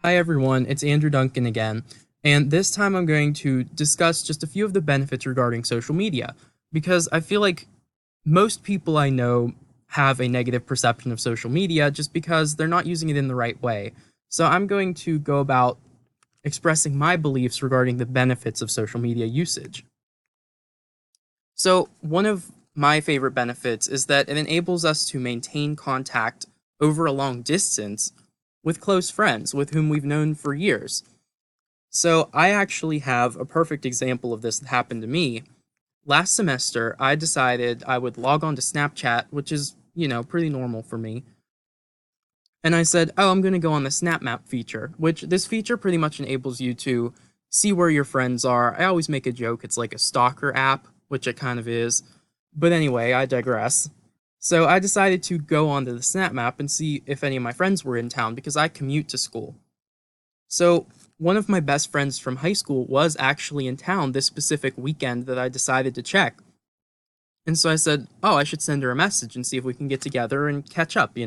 Hi everyone, it's Andrew Duncan again, and this time I'm going to discuss just a few of the benefits regarding social media, because I feel like most people I know have a negative perception of social media just because they're not using it in the right way. So I'm going to go about expressing my beliefs regarding the benefits of social media usage. So, one of my favorite benefits is that it enables us to maintain contact over a long distance with close friends with whom we've known for years. So, I actually have a perfect example of this that happened to me. Last semester, I decided I would log on to Snapchat, which is, pretty normal for me. And I said, oh, I'm going to go on the Snap Map feature, which this feature pretty much enables you to see where your friends are. I always make a joke, it's like a stalker app, which it kind of is. But anyway, I digress. So I decided to go onto the Snap Map and see if any of my friends were in town because I commute to school. So one of my best friends from high school was actually in town this specific weekend that I decided to check. And so I said, oh, I should send her a message and see if we can get together and catch up.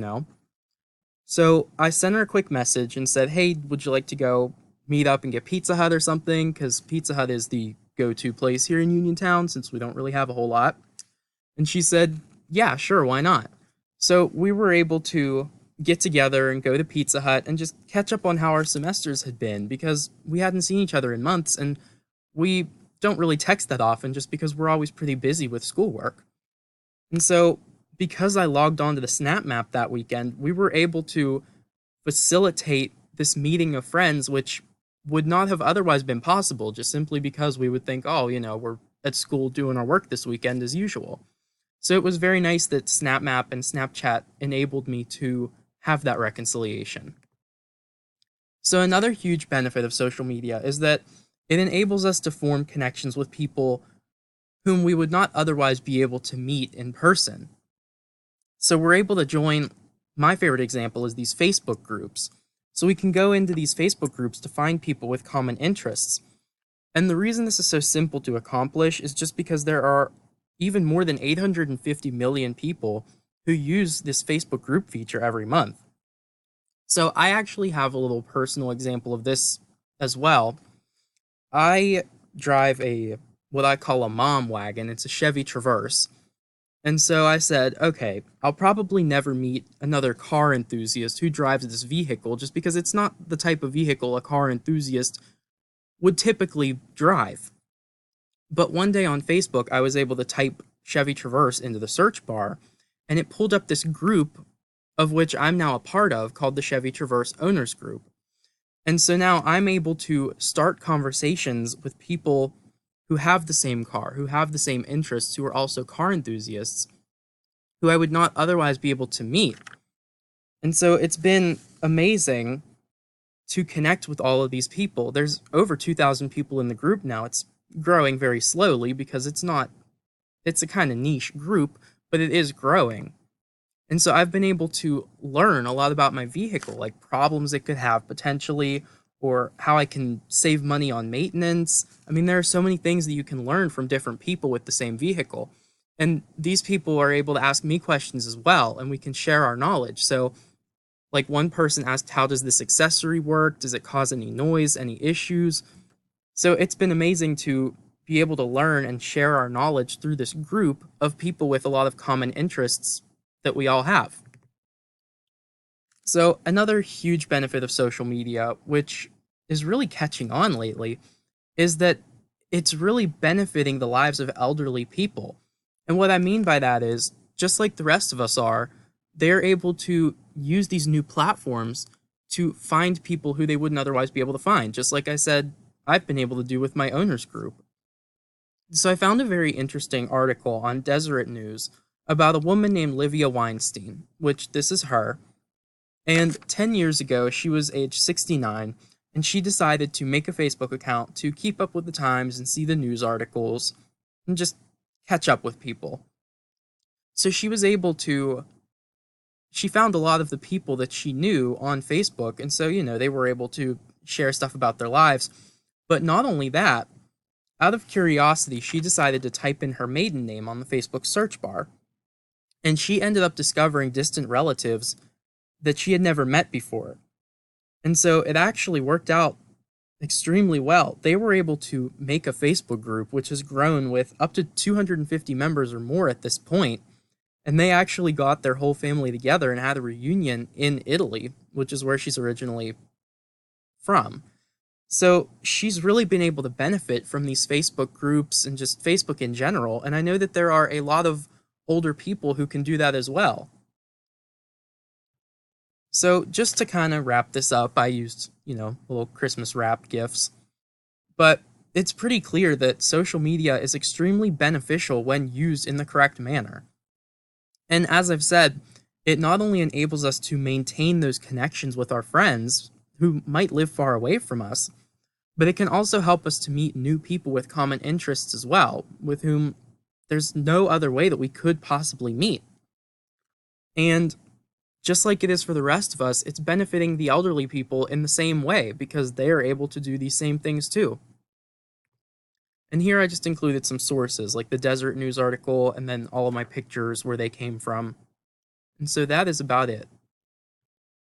So I sent her a quick message and said, hey, would you like to go meet up and get Pizza Hut or something? Because Pizza Hut is the go to place here in Uniontown since we don't really have a whole lot. And she said, yeah, sure, why not? So we were able to get together and go to Pizza Hut and just catch up on how our semesters had been because we hadn't seen each other in months and we don't really text that often just because we're always pretty busy with schoolwork. And so, because I logged on to the Snap Map that weekend, we were able to facilitate this meeting of friends, which would not have otherwise been possible just simply because we would think, oh, we're at school doing our work this weekend as usual. So it was very nice that SnapMap and Snapchat enabled me to have that reconciliation. So another huge benefit of social media is that it enables us to form connections with people whom we would not otherwise be able to meet in person. So we're able to join, my favorite example is these Facebook groups. So we can go into these Facebook groups to find people with common interests. And the reason this is so simple to accomplish is just because there are even more than 850 million people who use this Facebook group feature every month. So I actually have a little personal example of this as well. I drive a what I call a mom wagon. It's a Chevy Traverse. And so I said, okay, I'll probably never meet another car enthusiast who drives this vehicle just because it's not the type of vehicle a car enthusiast would typically drive. But one day on Facebook, I was able to type Chevy Traverse into the search bar, and it pulled up this group of which I'm now a part of called the Chevy Traverse Owners Group. And so now I'm able to start conversations with people who have the same car, who have the same interests, who are also car enthusiasts, who I would not otherwise be able to meet. And so it's been amazing to connect with all of these people. There's over 2,000 people in the group now. It's growing very slowly because it's a kind of niche group, but it is growing. And so I've been able to learn a lot about my vehicle, like problems it could have potentially, or how I can save money on maintenance. I mean, there are so many things that you can learn from different people with the same vehicle. And these people are able to ask me questions as well, and we can share our knowledge. So, like one person asked, how does this accessory work? Does it cause any noise, any issues? So it's been amazing to be able to learn and share our knowledge through this group of people with a lot of common interests that we all have. So, another huge benefit of social media, which is really catching on lately, is that it's really benefiting the lives of elderly people. And what I mean by that is, just like the rest of us are, they're able to use these new platforms to find people who they wouldn't otherwise be able to find, just like I said, I've been able to do with my owners group. So I found a very interesting article on Deseret News about a woman named Livia Weinstein, which this is her. And 10 years ago, she was age 69, and she decided to make a Facebook account to keep up with the times and see the news articles and just catch up with people. So she found a lot of the people that she knew on Facebook, and so, they were able to share stuff about their lives. But not only that, out of curiosity, she decided to type in her maiden name on the Facebook search bar, and she ended up discovering distant relatives that she had never met before. And so it actually worked out extremely well. They were able to make a Facebook group, which has grown with up to 250 members or more at this point. And they actually got their whole family together and had a reunion in Italy, which is where she's originally from. So she's really been able to benefit from these Facebook groups and just Facebook in general. And I know that there are a lot of older people who can do that as well. So just to kind of wrap this up, I used, little Christmas wrapped gifts. But it's pretty clear that social media is extremely beneficial when used in the correct manner. And as I've said, it not only enables us to maintain those connections with our friends who might live far away from us, but it can also help us to meet new people with common interests as well, with whom there's no other way that we could possibly meet. And just like it is for the rest of us, it's benefiting the elderly people in the same way because they are able to do these same things too. And here I just included some sources like the Desert News article and then all of my pictures where they came from. And so that is about it.